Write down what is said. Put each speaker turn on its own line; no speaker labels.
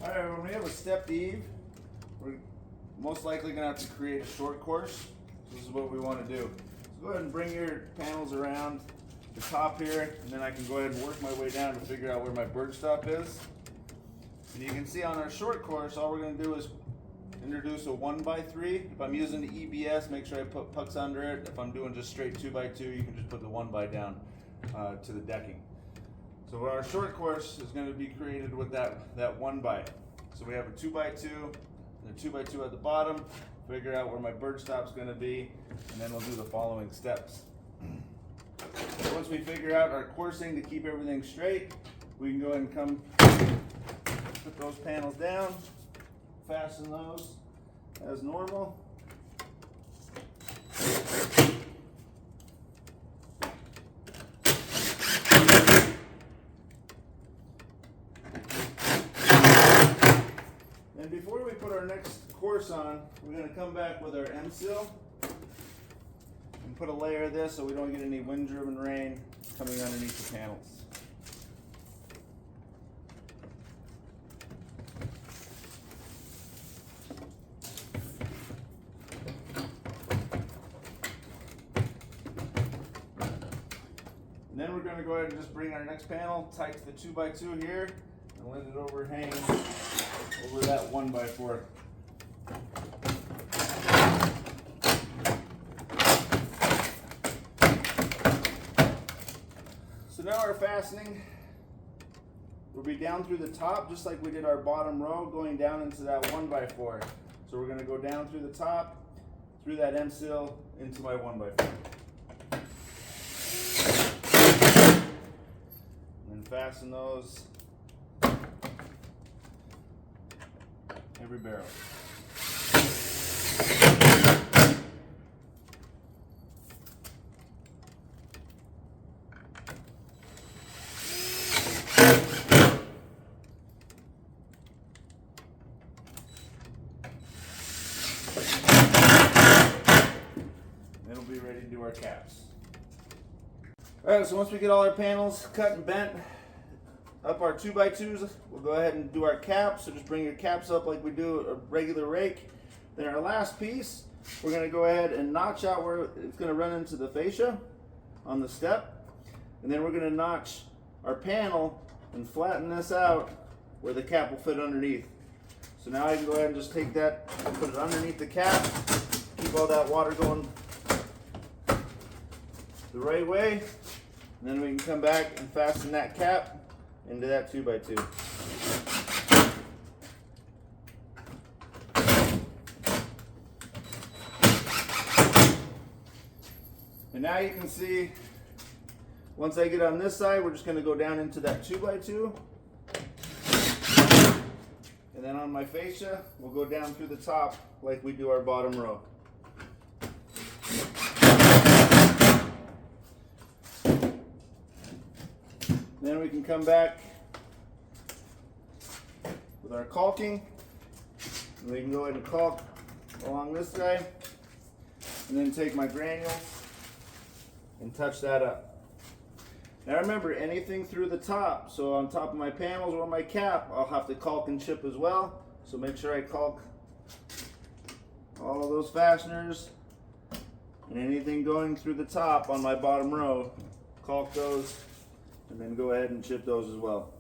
Alright, when we have a stepped eave, we're most likely going to have to create a short course. This is what we want to do. So go ahead and bring your panels around the top here, and then I can go ahead and work my way down to figure out where my bird stop is. And you can see on our short course, all we're going to do is introduce a 1x3. If I'm using the EBS, make sure I put pucks under it. If I'm doing just straight 2x2, you can just put the 1x down to the decking. So our short course is going to be created with that 1x. So we have a 2x2 and a 2x2 at the bottom. Figure out where my bird stop is going to be, and then we'll do the following steps. So once we figure out our coursing to keep everything straight, we can go ahead and come put those panels down, fasten those as normal. And before we put our next course on, we're going to come back with our M-seal and put a layer of this so we don't get any wind-driven rain coming underneath the panels. And then we're going to go ahead and just bring our next panel tight to the 2x2 here and let it overhang over that 1x4. So now our fastening will be down through the top just like we did our bottom row, going down into that 1x4. So we're going to go down through the top, through that M-seal, into my 1x4. And fasten those every barrel. It'll be ready to do our caps. Alright, so once we get all our panels cut and bent up our 2x2s, we'll go ahead and do our caps. So just bring your caps up like we do a regular rake. Then our last piece, we're going to go ahead and notch out where it's going to run into the fascia on the step. And then we're going to notch our panel and flatten this out where the cap will fit underneath. So now I can go ahead and just take that and put it underneath the cap, keep all that water going the right way, and then we can come back and fasten that cap into that 2x2. And now you can see, once I get on this side, we're just going to go down into that 2x2. And then on my fascia, we'll go down through the top like we do our bottom row. Then we can come back with our caulking, and we can go ahead and caulk along this side, and then take my granules and touch that up. Now remember, anything through the top, so on top of my panels or my cap, I'll have to caulk and chip as well. So make sure I caulk all of those fasteners, and anything going through the top on my bottom row, caulk those, and then go ahead and chip those as well.